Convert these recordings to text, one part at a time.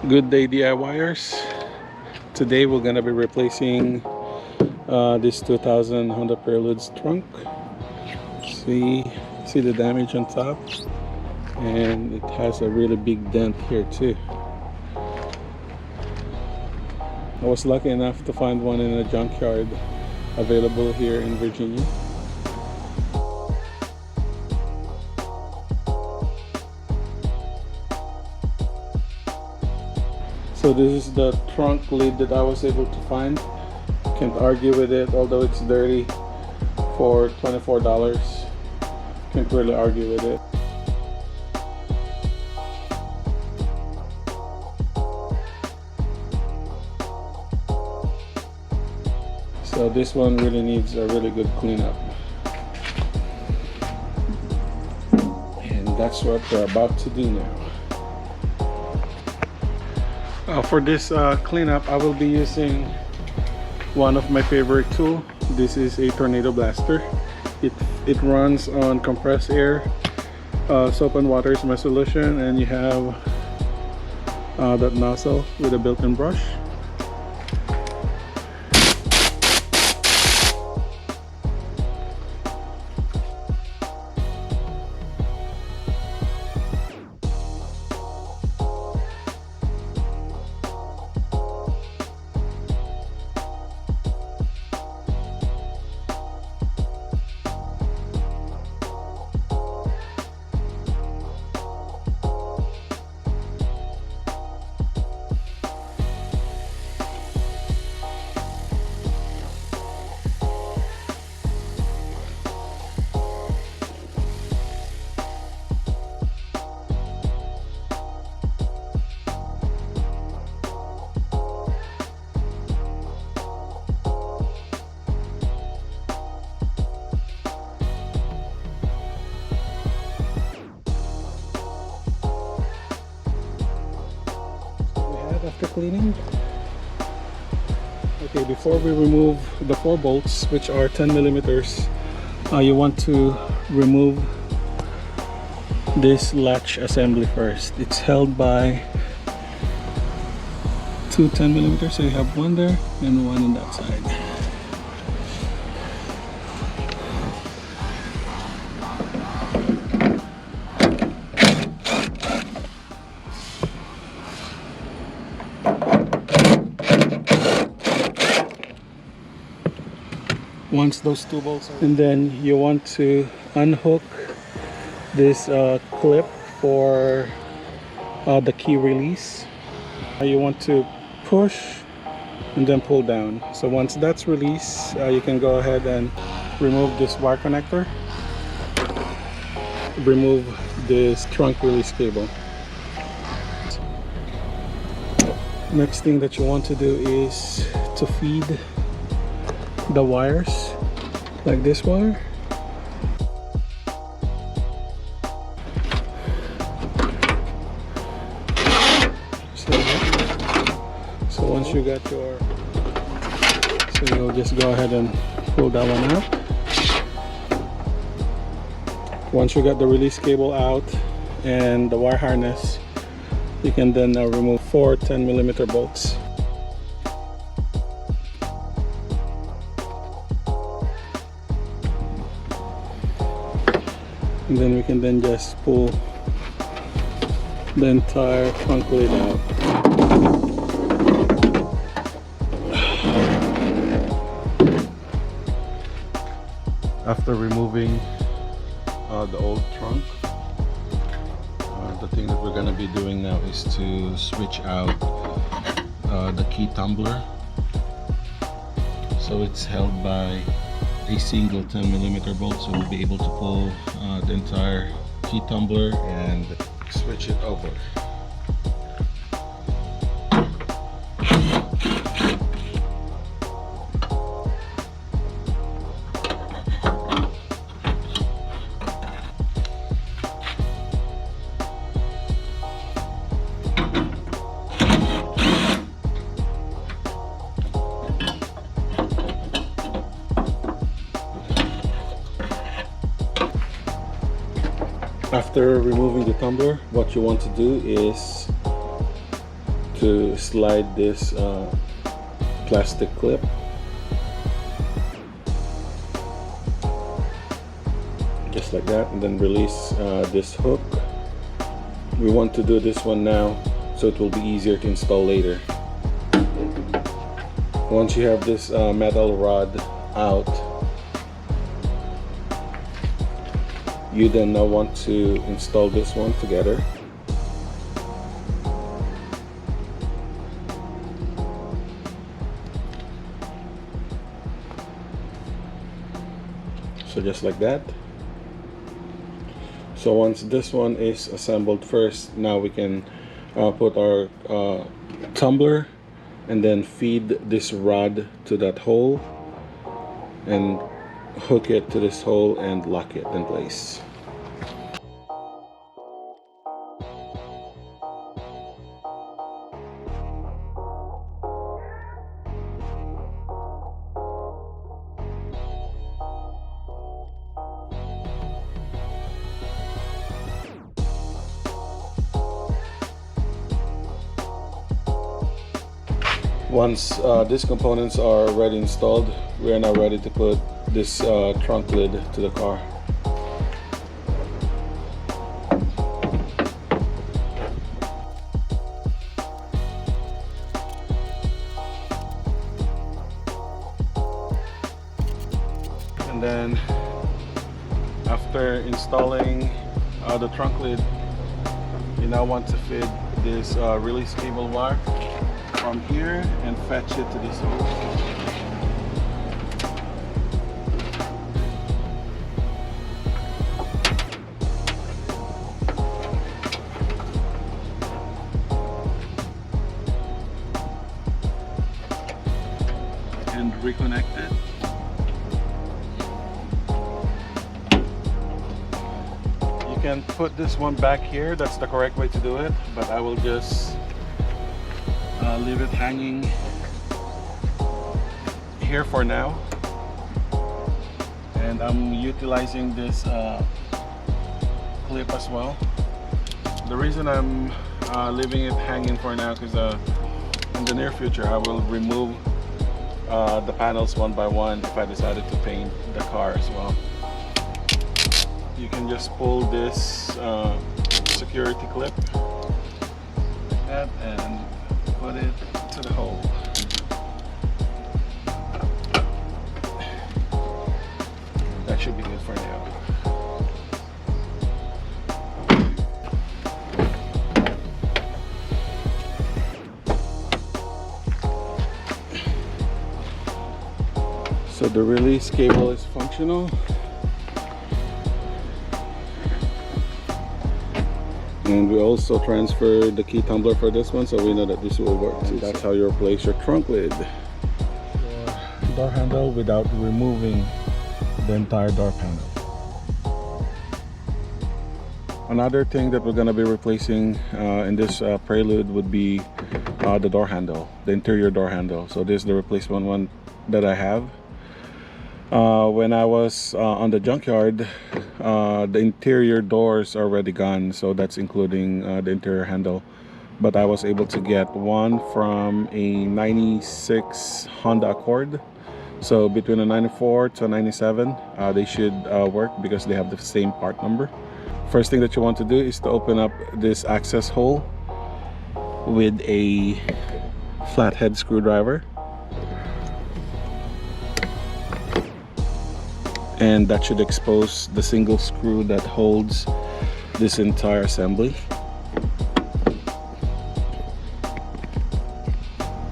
Good day, DIYers. Today we're gonna be replacing this 2000 Honda Prelude's trunk. See the damage on top, and it has a really big dent here too. I was lucky enough to find one in a junkyard available here in Virginia. So this is the trunk lid that I was able to find. Can't argue with it, although it's dirty, for $24. Can't really argue with it. So this one really needs a really good cleanup. And that's what we're about to do now. For this cleanup, I will be using one of my favorite tools. This is a tornado blaster. It runs on compressed air. Soap and water is my solution, and you have that nozzle with a built-in brush. After cleaning, okay, before we remove the 4 bolts, which are 10 millimeters, you want to remove this latch assembly first. It's held by 2 10 millimeters, so you have one there and one on that side. Once those 2 bolts are, and then you want to unhook this clip for the key release. You want to push and then pull down. So once that's released, you can go ahead and remove this wire connector, remove this trunk release cable. Next thing that you want to do is to feed the wires, like this wire. So once you got your, so you'll just go ahead and pull that one out. Once you got the release cable out and the wire harness, you can then remove 4 10 millimeter bolts. And then we can then just pull the entire trunk lid out. After removing the old trunk, the thing that we're going to be doing now is to switch out the key tumbler. So it's held by a single 10 millimeter bolt, so we'll be able to pull the entire key tumbler and switch it over. After removing the tumbler, what you want to do is to slide this plastic clip. Just like that, and then release this hook. We want to do this one now so it will be easier to install later. Once you have this metal rod out, you then now want to install this one together. So just like that. So once this one is assembled first, now we can put our tumbler and then feed this rod to that hole and hook it to this hole and lock it in place. Once these components are already installed, we are now ready to put this trunk lid to the car. And then after installing the trunk lid, you now want to fit this release cable wire from here and fetch it to this hole. And reconnect it. You can put this one back here, that's the correct way to do it, but I will just leave it hanging here for now, and I'm utilizing this clip as well. The reason I'm leaving it hanging for now because in the near future I will remove the panels one by one if I decided to paint the car as well. You can just pull this security clip like that and put it to the hole. That should be good for now. So the release cable is functional. And we also transfer the key tumbler for this one, so we know that this will work too. That's how you replace your trunk lid. Your door handle without removing the entire door panel. Another thing that we're going to be replacing in this Prelude would be the door handle, the interior door handle. So this is the replacement one that I have. When I was on the Junkyard, the interior doors are already gone, so that's including the interior handle. But I was able to get one from a 96 Honda Accord. So between a 94 to a 97, they should work because they have the same part number. First thing that you want to do is to open up this access hole with a flathead screwdriver. And that should expose the single screw that holds this entire assembly.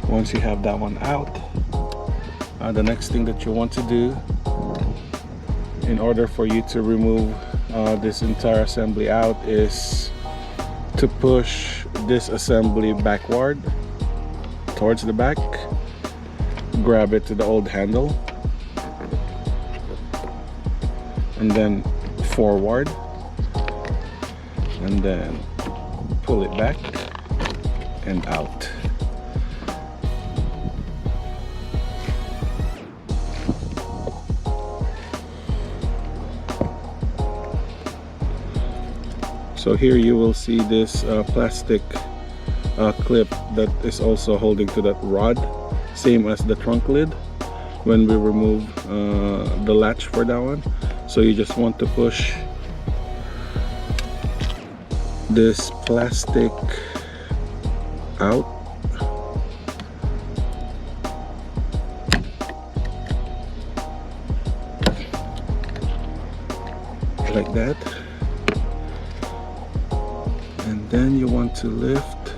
Once you have that one out, the next thing that you want to do in order for you to remove this entire assembly out is to push this assembly backward towards the back, grab it to the old handle, and then forward, and then pull it back and out. So here you will see this plastic clip that is also holding to that rod, same as the trunk lid when we remove the latch for that one. So you just want to push this plastic out like that, and then you want to lift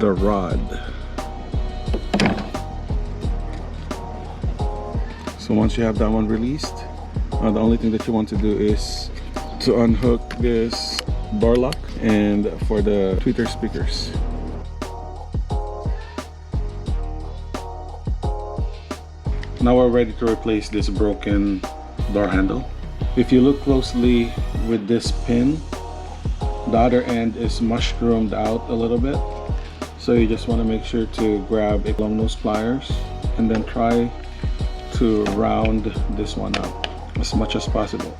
the rod. So once you have that one released, the only thing that you want to do is to unhook this door lock and for the tweeter speakers. Now we're ready to replace this broken door handle. If you look closely with this pin, the other end is mushroomed out a little bit. So you just want to make sure to grab a long nose pliers and then try to round this one up as much as possible.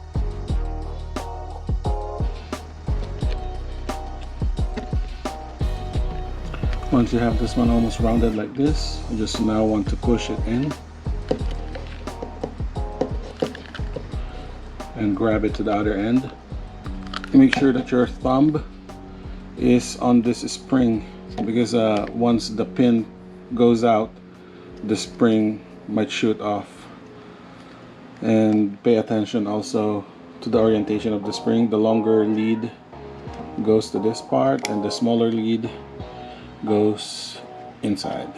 Once you have this one almost rounded like this, you just now want to push it in and grab it to the other end. Make sure that your thumb is on this spring, because once the pin goes out, the spring might shoot off. And pay attention also to the orientation of the spring. The longer lead goes to this part and the smaller lead goes inside.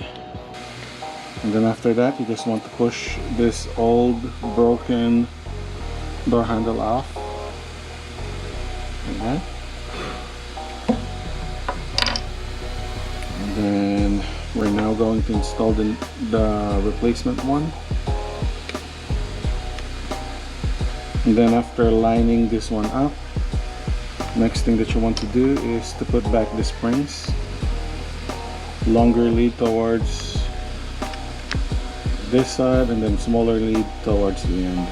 And then after that, you just want to push this old broken door handle off like that. And then we're now going to install the replacement one. And then after lining this one up, next thing that you want to do is to put back the springs. Longer lead towards this side and then smaller lead towards the end.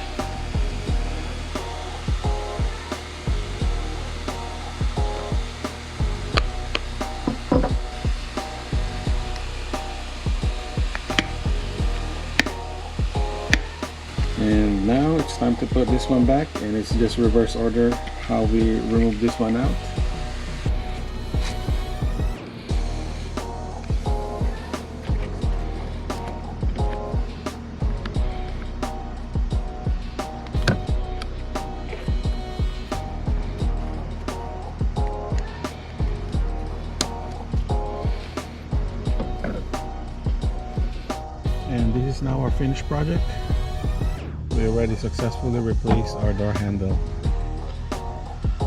And now it's time to put this one back, and it's just reverse order how we remove this one out. And this is now our finished project. We already successfully replaced our door handle.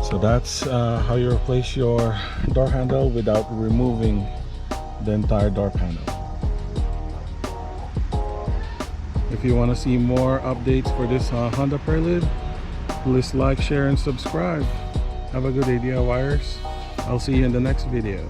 So that's how you replace your door handle without removing the entire door panel. If you want to see more updates for this Honda Prelude, please like, share, and subscribe. Have a good day, DIYers. I'll see you in the next video.